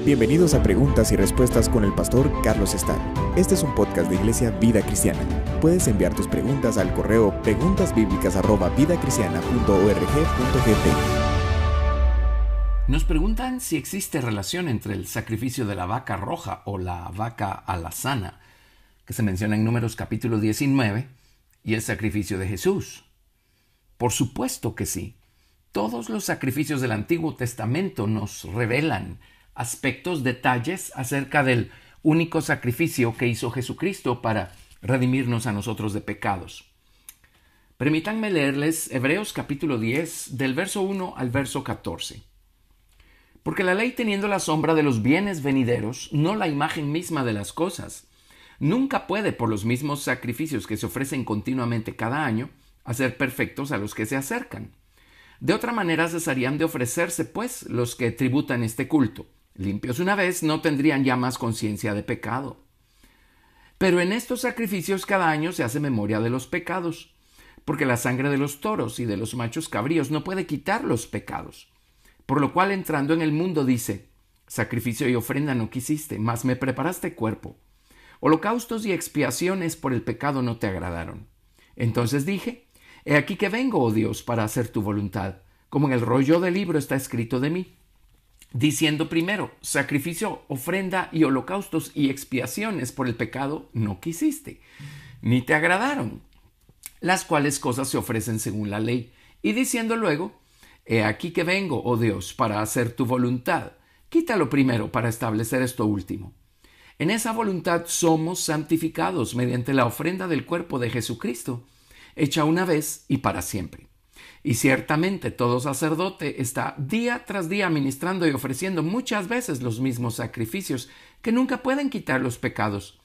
Bienvenidos a Preguntas y Respuestas con el pastor Carlos Estal. Este es un podcast de Iglesia Vida Cristiana. Puedes enviar tus preguntas al correo preguntasbiblicas@vidacristiana.org.gt. Nos preguntan si existe relación entre el sacrificio de la vaca roja o la vaca alazana, que se menciona en Números capítulo 19, y el sacrificio de Jesús. Por supuesto que sí. Todos los sacrificios del Antiguo Testamento nos revelan aspectos, detalles acerca del único sacrificio que hizo Jesucristo para redimirnos a nosotros de pecados. Permítanme leerles Hebreos capítulo 10, del verso 1 al verso 14. Porque la ley, teniendo la sombra de los bienes venideros, no la imagen misma de las cosas, nunca puede, por los mismos sacrificios que se ofrecen continuamente cada año, hacer perfectos a los que se acercan. De otra manera cesarían de ofrecerse, pues, los que tributan este culto. Limpios una vez, no tendrían ya más conciencia de pecado. Pero en estos sacrificios cada año se hace memoria de los pecados, porque la sangre de los toros y de los machos cabríos no puede quitar los pecados. Por lo cual, entrando en el mundo, dice: sacrificio y ofrenda no quisiste, mas me preparaste cuerpo. Holocaustos y expiaciones por el pecado no te agradaron. Entonces dije: he aquí que vengo, oh Dios, para hacer tu voluntad, como en el rollo del libro está escrito de mí. Diciendo primero: sacrificio, ofrenda y holocaustos y expiaciones por el pecado no quisiste, ni te agradaron, las cuales cosas se ofrecen según la ley. Y diciendo luego: he aquí que vengo, oh Dios, para hacer tu voluntad. Quítalo primero para establecer esto último. En esa voluntad somos santificados mediante la ofrenda del cuerpo de Jesucristo, hecha una vez y para siempre. Y ciertamente todo sacerdote está día tras día ministrando y ofreciendo muchas veces los mismos sacrificios que nunca pueden quitar los pecados.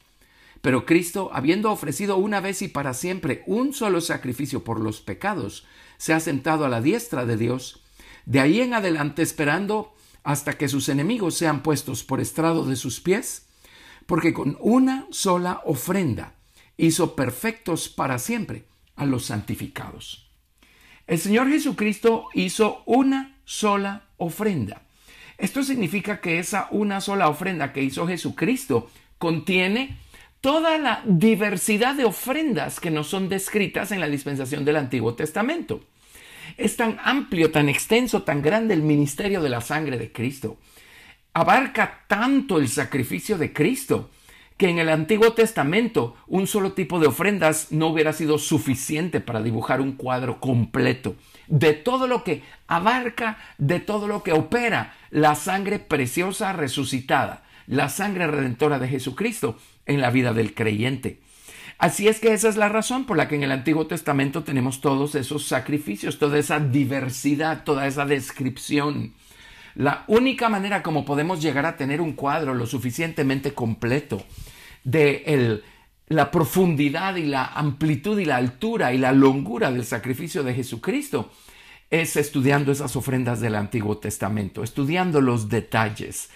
Pero Cristo, habiendo ofrecido una vez y para siempre un solo sacrificio por los pecados, se ha sentado a la diestra de Dios, de ahí en adelante esperando hasta que sus enemigos sean puestos por estrado de sus pies, porque con una sola ofrenda hizo perfectos para siempre a los santificados. El Señor Jesucristo hizo una sola ofrenda. Esto significa que esa una sola ofrenda que hizo Jesucristo contiene toda la diversidad de ofrendas que nos son descritas en la dispensación del Antiguo Testamento. Es tan amplio, tan extenso, tan grande el ministerio de la sangre de Cristo. Abarca tanto el sacrificio de Cristo que en el Antiguo Testamento un solo tipo de ofrendas no hubiera sido suficiente para dibujar un cuadro completo de todo lo que abarca, de todo lo que opera la sangre preciosa resucitada, la sangre redentora de Jesucristo en la vida del creyente. Así es que esa es la razón por la que en el Antiguo Testamento tenemos todos esos sacrificios, toda esa diversidad, toda esa descripción. La única manera como podemos llegar a tener un cuadro lo suficientemente completo de la profundidad y la amplitud y la altura y la longura del sacrificio de Jesucristo es estudiando esas ofrendas del Antiguo Testamento, estudiando los detalles.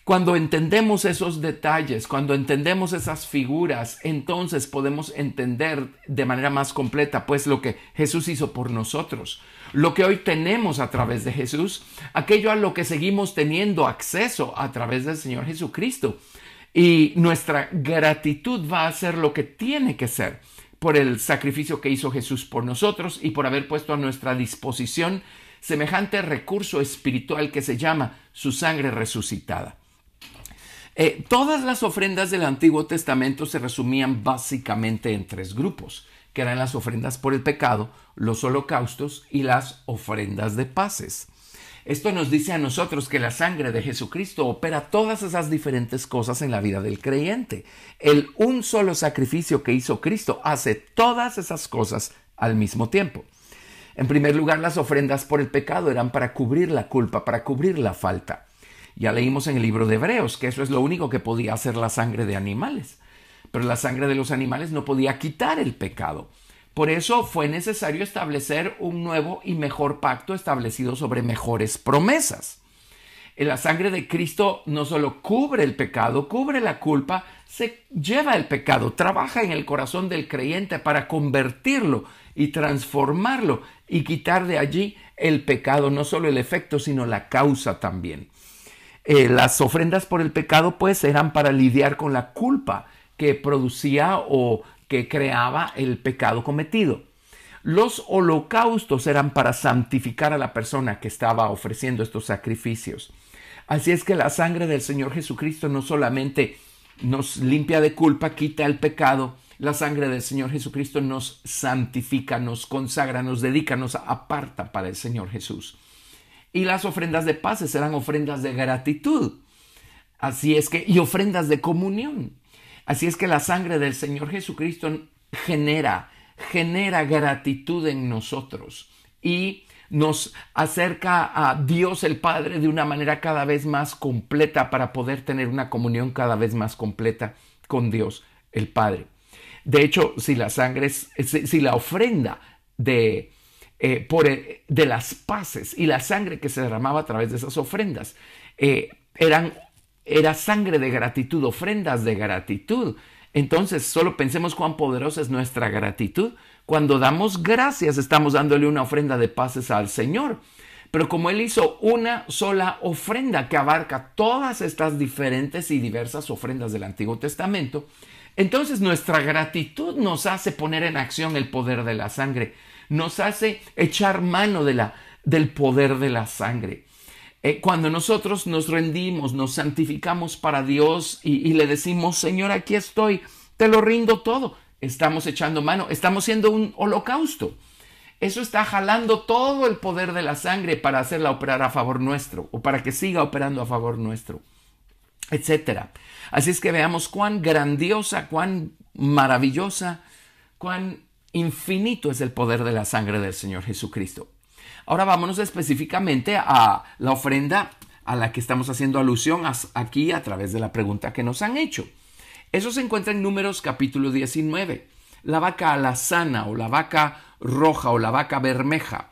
Cuando entendemos esos detalles, cuando entendemos esas figuras, entonces podemos entender de manera más completa pues lo que Jesús hizo por nosotros, lo que hoy tenemos a través de Jesús, aquello a lo que seguimos teniendo acceso a través del Señor Jesucristo. Y nuestra gratitud va a ser lo que tiene que ser por el sacrificio que hizo Jesús por nosotros y por haber puesto a nuestra disposición semejante recurso espiritual que se llama su sangre resucitada. Todas las ofrendas del Antiguo Testamento se resumían básicamente en tres grupos, que eran las ofrendas por el pecado, los holocaustos y las ofrendas de paces. Esto nos dice a nosotros que la sangre de Jesucristo opera todas esas diferentes cosas en la vida del creyente. El un solo sacrificio que hizo Cristo hace todas esas cosas al mismo tiempo. En primer lugar, las ofrendas por el pecado eran para cubrir la culpa, para cubrir la falta. Ya leímos en el libro de Hebreos que eso es lo único que podía hacer la sangre de animales. Pero la sangre de los animales no podía quitar el pecado. Por eso fue necesario establecer un nuevo y mejor pacto establecido sobre mejores promesas. La sangre de Cristo no solo cubre el pecado, cubre la culpa, se lleva el pecado, trabaja en el corazón del creyente para convertirlo y transformarlo y quitar de allí el pecado, no solo el efecto, sino la causa también. Las ofrendas por el pecado pues eran para lidiar con la culpa que producía o que creaba el pecado cometido. Los holocaustos eran para santificar a la persona que estaba ofreciendo estos sacrificios. Así es que la sangre del Señor Jesucristo no solamente nos limpia de culpa, quita el pecado. La sangre del Señor Jesucristo nos santifica, nos consagra, nos dedica, nos aparta para el Señor Jesús. Y las ofrendas de paces eran ofrendas de gratitud. Así es que, y ofrendas de comunión. Así es que la sangre del Señor Jesucristo genera gratitud en nosotros y nos acerca a Dios el Padre de una manera cada vez más completa para poder tener una comunión cada vez más completa con Dios el Padre. De hecho, si la ofrenda de las paces y la sangre que se derramaba a través de esas ofrendas era sangre de gratitud, ofrendas de gratitud. Entonces, solo pensemos cuán poderosa es nuestra gratitud. Cuando damos gracias, estamos dándole una ofrenda de paces al Señor. Pero como Él hizo una sola ofrenda que abarca todas estas diferentes y diversas ofrendas del Antiguo Testamento, entonces nuestra gratitud nos hace poner en acción el poder de la sangre. Nos hace echar mano del poder de la sangre. Cuando nosotros nos rendimos, nos santificamos para Dios y le decimos, Señor, aquí estoy, te lo rindo todo. Estamos echando mano, estamos siendo un holocausto. Eso está jalando todo el poder de la sangre para hacerla operar a favor nuestro o para que siga operando a favor nuestro, etcétera. Así es que veamos cuán grandiosa, cuán maravillosa, cuán infinito es el poder de la sangre del Señor Jesucristo. Ahora vámonos específicamente a la ofrenda a la que estamos haciendo alusión aquí a través de la pregunta que nos han hecho. Eso se encuentra en Números capítulo 19. La vaca alazana o la vaca roja o la vaca bermeja.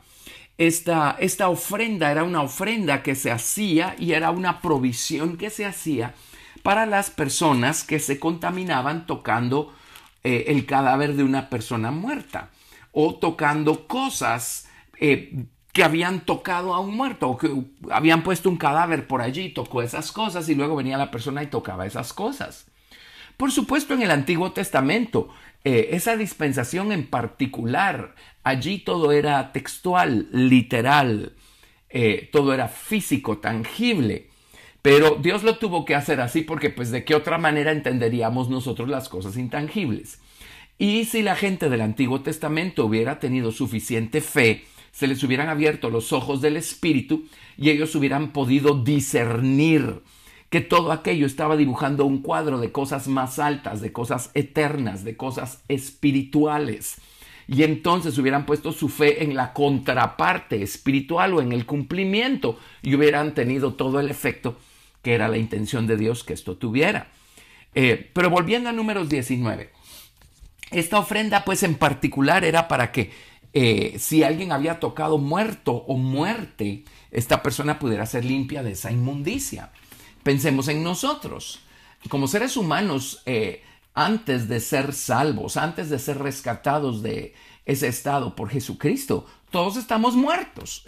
Esta ofrenda era una ofrenda que se hacía y era una provisión que se hacía para las personas que se contaminaban tocando el cadáver de una persona muerta o tocando cosas que habían tocado a un muerto o que habían puesto un cadáver por allí, tocó esas cosas y luego venía la persona y tocaba esas cosas. Por supuesto, en el Antiguo Testamento, esa dispensación en particular, allí todo era textual, literal, todo era físico, tangible. Pero Dios lo tuvo que hacer así porque, pues, ¿de qué otra manera entenderíamos nosotros las cosas intangibles? Y si la gente del Antiguo Testamento hubiera tenido suficiente fe, se les hubieran abierto los ojos del Espíritu y ellos hubieran podido discernir que todo aquello estaba dibujando un cuadro de cosas más altas, de cosas eternas, de cosas espirituales. Y entonces hubieran puesto su fe en la contraparte espiritual o en el cumplimiento y hubieran tenido todo el efecto que era la intención de Dios que esto tuviera. Pero volviendo a Números 19, esta ofrenda pues en particular era para que si alguien había tocado muerto o muerte, esta persona pudiera ser limpia de esa inmundicia. Pensemos en nosotros, como seres humanos, antes de ser salvos, antes de ser rescatados de ese estado por Jesucristo, todos estamos muertos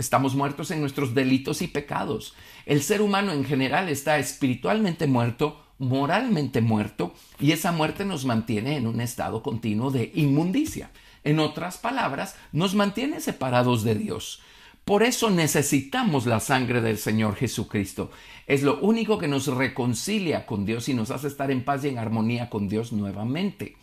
en nuestros delitos y pecados. El ser humano en general está espiritualmente muerto, moralmente muerto, y esa muerte nos mantiene en un estado continuo de inmundicia. En otras palabras, nos mantiene separados de Dios. Por eso necesitamos la sangre del Señor Jesucristo. Es lo único que nos reconcilia con Dios y nos hace estar en paz y en armonía con Dios nuevamente.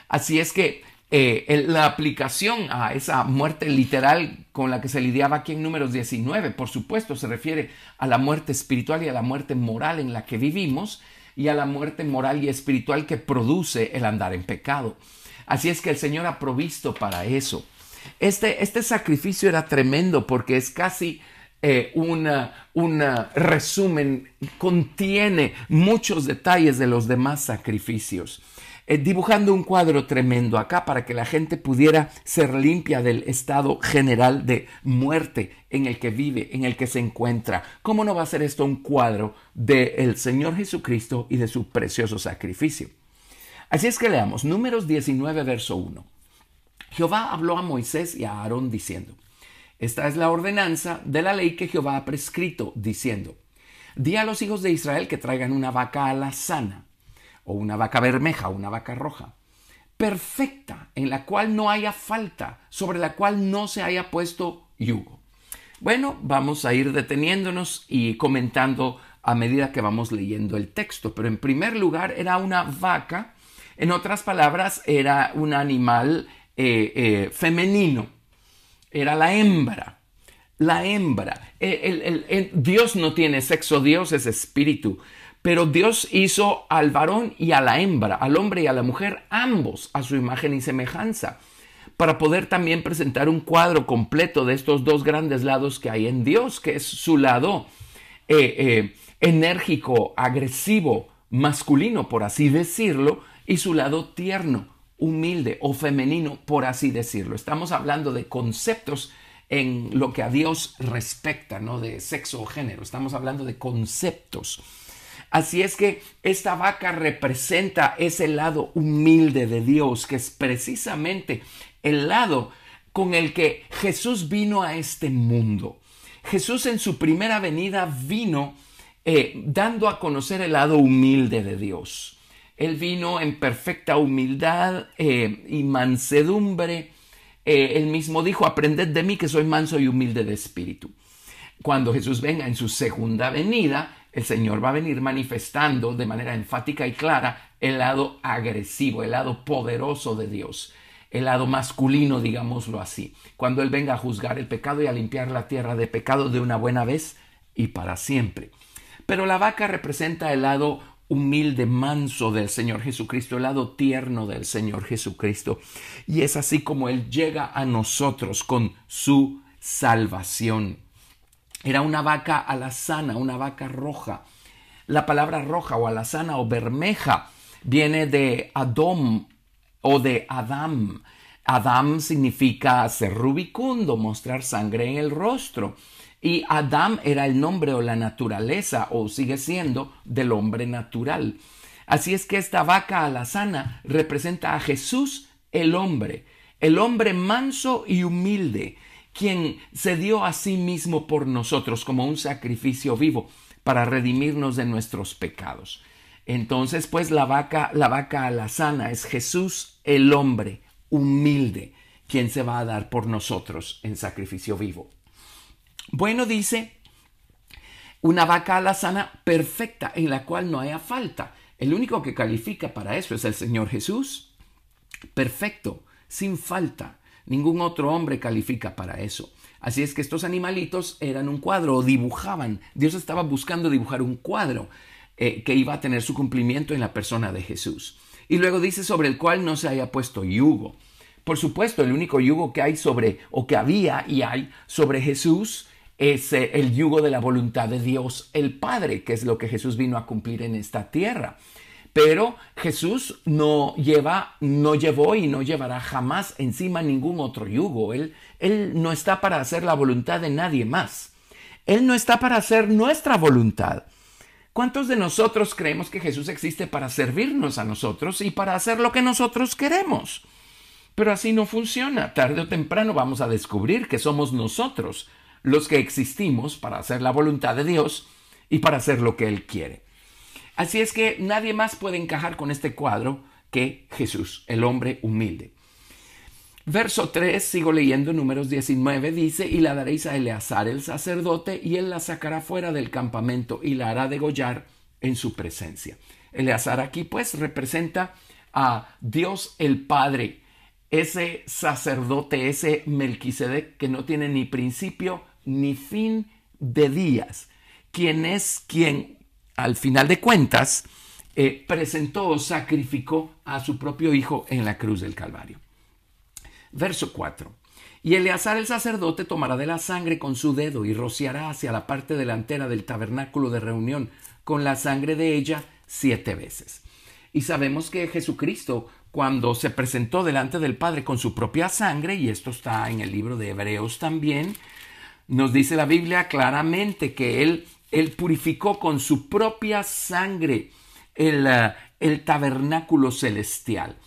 Así es que la aplicación a esa muerte literal con la que se lidiaba aquí en Números 19, por supuesto, se refiere a la muerte espiritual y a la muerte moral en la que vivimos y a la muerte moral y espiritual que produce el andar en pecado. Así es que el Señor ha provisto para eso. Este sacrificio era tremendo porque es casi un resumen, contiene muchos detalles de los demás sacrificios, dibujando un cuadro tremendo acá para que la gente pudiera ser limpia del estado general de muerte en el que vive, en el que se encuentra. ¿Cómo no va a ser esto un cuadro del Señor Jesucristo y de su precioso sacrificio? Así es que leamos Números 19, verso 1. Jehová habló a Moisés y a Aarón diciendo: esta es la ordenanza de la ley que Jehová ha prescrito, diciendo: Di a los hijos de Israel que traigan una vaca alazana, o una vaca bermeja, o una vaca roja, perfecta, en la cual no haya falta, sobre la cual no se haya puesto yugo. Bueno, vamos a ir deteniéndonos y comentando a medida que vamos leyendo el texto. Pero en primer lugar era una vaca, en otras palabras, era un animal femenino, era la hembra. La hembra. Dios no tiene sexo, Dios es espíritu. Pero Dios hizo al varón y a la hembra, al hombre y a la mujer, ambos a su imagen y semejanza, para poder también presentar un cuadro completo de estos dos grandes lados que hay en Dios, que es su lado enérgico, agresivo, masculino, por así decirlo, y su lado tierno, humilde o femenino, por así decirlo. Estamos hablando de conceptos en lo que a Dios respecta, no de sexo o género. Estamos hablando de conceptos. Así es que esta vaca representa ese lado humilde de Dios, que es precisamente el lado con el que Jesús vino a este mundo. Jesús en su primera venida vino dando a conocer el lado humilde de Dios. Él vino en perfecta humildad y mansedumbre. Él mismo dijo: aprended de mí que soy manso y humilde de espíritu. Cuando Jesús venga en su segunda venida, el Señor va a venir manifestando de manera enfática y clara el lado agresivo, el lado poderoso de Dios, el lado masculino, digámoslo así, cuando Él venga a juzgar el pecado y a limpiar la tierra de pecado de una buena vez y para siempre. Pero la vaca representa el lado humilde, manso del Señor Jesucristo, el lado tierno del Señor Jesucristo. Y es así como Él llega a nosotros con su salvación. Era una vaca alazana, una vaca roja. La palabra roja o alazana o bermeja viene de Adom o de Adam. Adam significa ser rubicundo, mostrar sangre en el rostro. Y Adam era el nombre o la naturaleza, o sigue siendo, del hombre natural. Así es que esta vaca alazana representa a Jesús, el hombre manso y humilde, quien se dio a sí mismo por nosotros como un sacrificio vivo para redimirnos de nuestros pecados. Entonces, pues la vaca alazana es Jesús, el hombre humilde, quien se va a dar por nosotros en sacrificio vivo. Bueno, dice, una vaca alazana perfecta, en la cual no haya falta. El único que califica para eso es el Señor Jesús. Perfecto, sin falta. Ningún otro hombre califica para eso. Así es que estos animalitos eran un cuadro, o dibujaban. Dios estaba buscando dibujar un cuadro que iba a tener su cumplimiento en la persona de Jesús. Y luego dice: sobre el cual no se haya puesto yugo. Por supuesto, el único yugo que hay que había y hay sobre Jesús es el yugo de la voluntad de Dios el Padre, que es lo que Jesús vino a cumplir en esta tierra. Pero Jesús no llevó y no llevará jamás encima ningún otro yugo. Él no está para hacer la voluntad de nadie más. Él no está para hacer nuestra voluntad. ¿Cuántos de nosotros creemos que Jesús existe para servirnos a nosotros y para hacer lo que nosotros queremos? Pero así no funciona. Tarde o temprano vamos a descubrir que somos nosotros los que existimos para hacer la voluntad de Dios y para hacer lo que Él quiere. Así es que nadie más puede encajar con este cuadro que Jesús, el hombre humilde. Verso 3, sigo leyendo, Números 19, dice: y la daréis a Eleazar el sacerdote, y él la sacará fuera del campamento y la hará degollar en su presencia. Eleazar aquí pues representa a Dios el Padre, ese sacerdote, ese Melquisedec que no tiene ni principio ni fin de días, quien al final de cuentas presentó o sacrificó a su propio hijo en la cruz del Calvario. Verso 4. Y Eleazar el sacerdote tomará de la sangre con su dedo y rociará hacia la parte delantera del tabernáculo de reunión con la sangre de ella 7 veces. Y sabemos que Jesucristo, cuando se presentó delante del Padre con su propia sangre, y esto está en el libro de Hebreos también, nos dice la Biblia claramente que Él purificó con su propia sangre el tabernáculo celestial.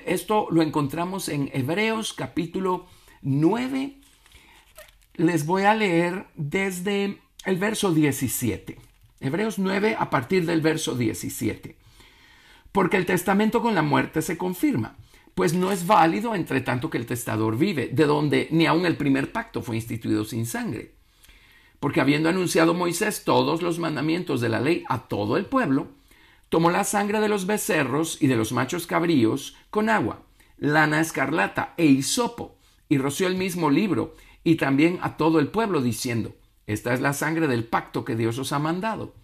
Esto lo encontramos en Hebreos capítulo 9. Les voy a leer desde el verso 17. Hebreos 9 a partir del verso 17. Porque el testamento con la muerte se confirma, pues no es válido entre tanto que el testador vive, de donde ni aun el primer pacto fue instituido sin sangre. Porque habiendo anunciado Moisés todos los mandamientos de la ley a todo el pueblo, tomó la sangre de los becerros y de los machos cabríos con agua, lana escarlata e hisopo, y roció el mismo libro, y también a todo el pueblo, diciendo: esta es la sangre del pacto que Dios os ha mandado.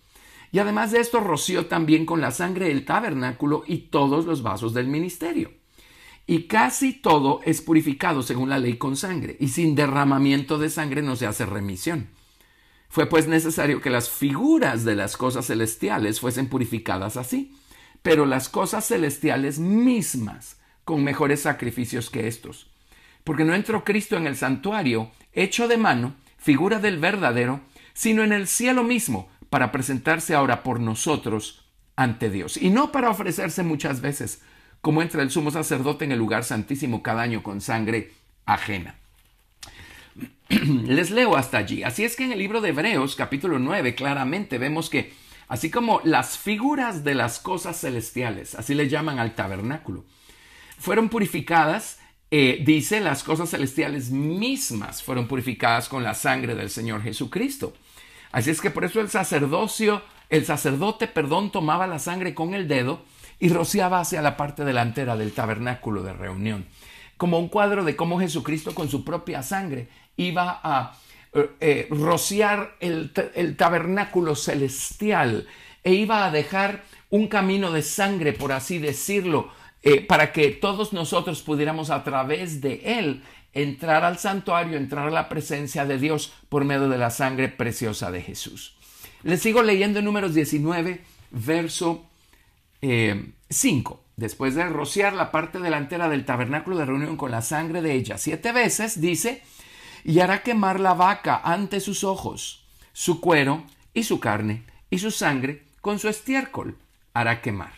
Y además de esto, roció también con la sangre el tabernáculo y todos los vasos del ministerio. Y casi todo es purificado según la ley con sangre, y sin derramamiento de sangre no se hace remisión. Fue pues necesario que las figuras de las cosas celestiales fuesen purificadas así, pero las cosas celestiales mismas con mejores sacrificios que estos. Porque no entró Cristo en el santuario, hecho de mano, figura del verdadero, sino en el cielo mismo, para presentarse ahora por nosotros ante Dios. Y no para ofrecerse muchas veces, como entra el sumo sacerdote en el lugar santísimo cada año con sangre ajena. Les leo hasta allí. Así es que en el libro de Hebreos, capítulo 9, claramente vemos que, así como las figuras de las cosas celestiales, así le llaman al tabernáculo, fueron purificadas, dice, las cosas celestiales mismas fueron purificadas con la sangre del Señor Jesucristo. Así es que por eso el sacerdote, tomaba la sangre con el dedo y rociaba hacia la parte delantera del tabernáculo de reunión, como un cuadro de cómo Jesucristo con su propia sangre iba a rociar el tabernáculo celestial e iba a dejar un camino de sangre, por así decirlo, para que todos nosotros pudiéramos a través de él entrar al santuario, entrar a la presencia de Dios por medio de la sangre preciosa de Jesús. Les sigo leyendo en Números 19, verso 5. Después de rociar la parte delantera del tabernáculo de reunión con la sangre de ella 7 veces, dice: y hará quemar la vaca ante sus ojos, su cuero y su carne y su sangre con su estiércol hará quemar.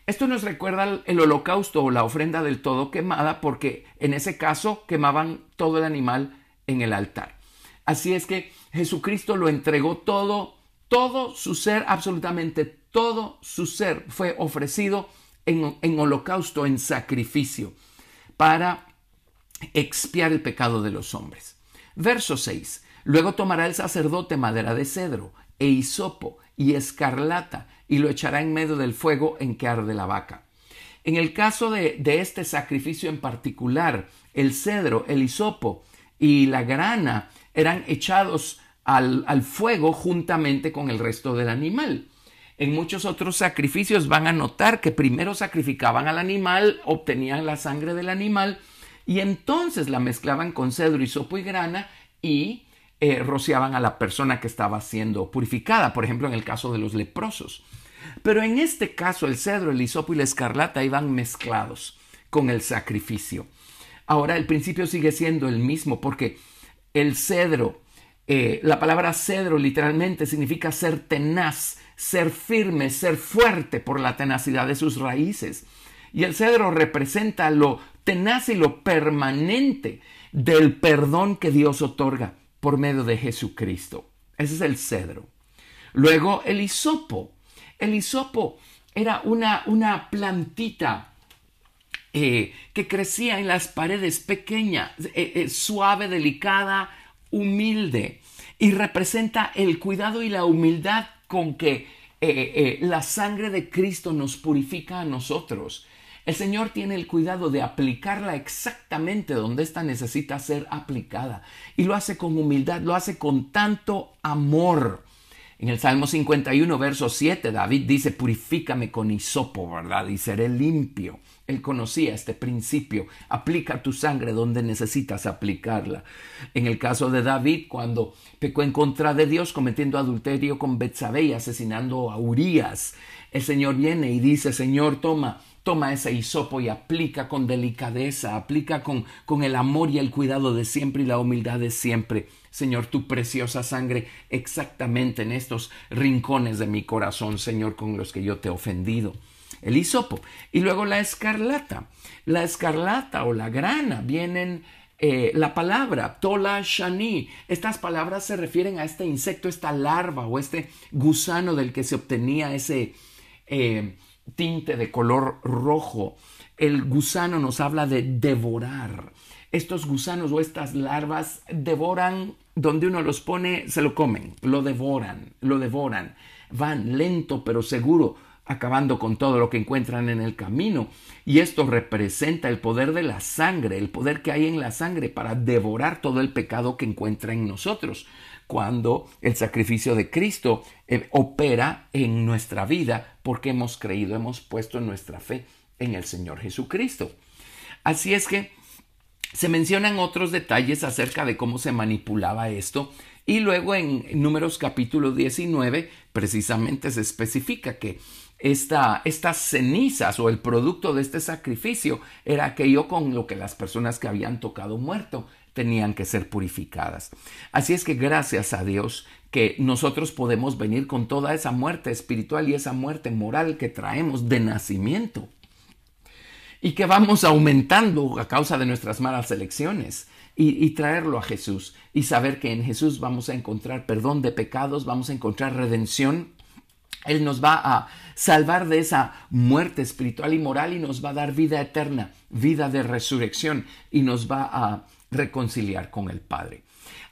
Esto nos recuerda el holocausto o la ofrenda del todo quemada, porque en ese caso quemaban todo el animal en el altar. Así es que Jesucristo lo entregó todo su ser, absolutamente todo su ser fue ofrecido en holocausto, en sacrificio, para expiar el pecado de los hombres. Verso 6. Luego tomará el sacerdote madera de cedro e hisopo y escarlata y lo echará en medio del fuego en que arde la vaca. En el caso de este sacrificio en particular, el cedro, el hisopo y la grana eran echados al fuego juntamente con el resto del animal. En muchos otros sacrificios van a notar que primero sacrificaban al animal, obtenían la sangre del animal y entonces la mezclaban con cedro, hisopo y grana y rociaban a la persona que estaba siendo purificada, por ejemplo en el caso de los leprosos. Pero en este caso el cedro, el hisopo y la escarlata iban mezclados con el sacrificio. Ahora el principio sigue siendo el mismo, porque el cedro, la palabra cedro literalmente significa ser tenaz, ser firme, ser fuerte por la tenacidad de sus raíces. Y el cedro representa lo tenaz y lo permanente del perdón que Dios otorga por medio de Jesucristo. Ese es el cedro. Luego el hisopo. El hisopo era una plantita que crecía en las paredes, pequeña, suave, delicada, humilde, y representa el cuidado y la humildad con que la sangre de Cristo nos purifica a nosotros. El Señor tiene el cuidado de aplicarla exactamente donde ésta necesita ser aplicada, y lo hace con humildad, lo hace con tanto amor. En el Salmo 51, verso 7, David dice: purifícame con hisopo, ¿verdad? Y seré limpio. Él conocía este principio. Aplica tu sangre donde necesitas aplicarla. En el caso de David, cuando pecó en contra de Dios, cometiendo adulterio con Betsabé y asesinando a Urías, el Señor viene y dice: Señor, toma ese hisopo y aplica con delicadeza, aplica con el amor y el cuidado de siempre y la humildad de siempre. Señor, tu preciosa sangre exactamente en estos rincones de mi corazón, Señor, con los que yo te he ofendido. El hisopo. Y luego la escarlata. La escarlata o la grana vienen la palabra Tola Shani. Estas palabras se refieren a este insecto, esta larva o este gusano del que se obtenía ese tinte de color rojo. El gusano nos habla de devorar. Estos gusanos o estas larvas devoran, donde uno los pone, se lo comen, lo devoran. Van lento pero seguro, acabando con todo lo que encuentran en el camino. Y esto representa el poder de la sangre, el poder que hay en la sangre para devorar todo el pecado que encuentra en nosotros. Cuando el sacrificio de Cristo opera en nuestra vida, porque hemos creído, hemos puesto nuestra fe en el Señor Jesucristo. Así es que se mencionan otros detalles acerca de cómo se manipulaba esto. Y luego en Números capítulo 19 precisamente se especifica que estas cenizas o el producto de este sacrificio era aquello con lo que las personas que habían tocado muerto tenían que ser purificadas. Así es que gracias a Dios que nosotros podemos venir con toda esa muerte espiritual y esa muerte moral que traemos de nacimiento y que vamos aumentando a causa de nuestras malas elecciones. Y traerlo a Jesús y saber que en Jesús vamos a encontrar perdón de pecados, vamos a encontrar redención. Él nos va a salvar de esa muerte espiritual y moral y nos va a dar vida eterna, vida de resurrección y nos va a reconciliar con el Padre.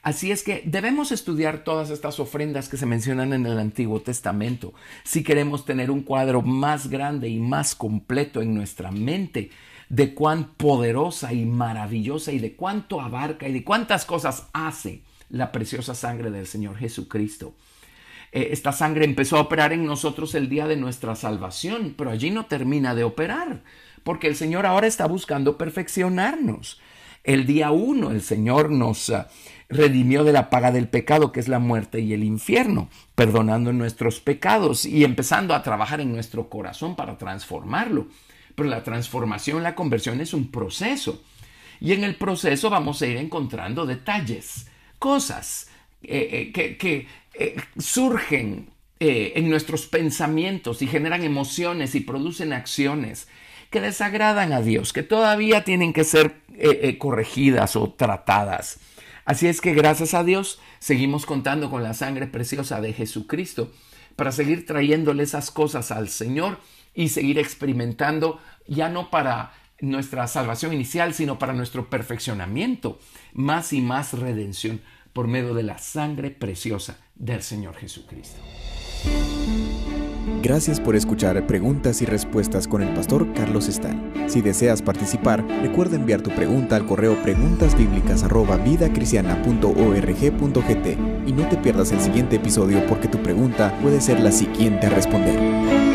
Así es que debemos estudiar todas estas ofrendas que se mencionan en el Antiguo Testamento si queremos tener un cuadro más grande y más completo en nuestra mente de cuán poderosa y maravillosa y de cuánto abarca y de cuántas cosas hace la preciosa sangre del Señor Jesucristo. Esta sangre empezó a operar en nosotros el día de nuestra salvación, pero allí no termina de operar, porque el Señor ahora está buscando perfeccionarnos. El día 1 el Señor nos redimió de la paga del pecado, que es la muerte y el infierno, perdonando nuestros pecados y empezando a trabajar en nuestro corazón para transformarlo. Pero la transformación, la conversión es un proceso. Y en el proceso vamos a ir encontrando detalles, cosas que surgen en nuestros pensamientos y generan emociones y producen acciones que desagradan a Dios, que todavía tienen que ser corregidas o tratadas. Así es que gracias a Dios seguimos contando con la sangre preciosa de Jesucristo para seguir trayéndole esas cosas al Señor y seguir experimentando, ya no para nuestra salvación inicial, sino para nuestro perfeccionamiento, más y más redención por medio de la sangre preciosa del Señor Jesucristo. Gracias por escuchar Preguntas y Respuestas con el pastor Carlos Estal. Si deseas participar, recuerda enviar tu pregunta al correo preguntasbiblicas@vidacristiana.org.gt y no te pierdas el siguiente episodio porque tu pregunta puede ser la siguiente a responder.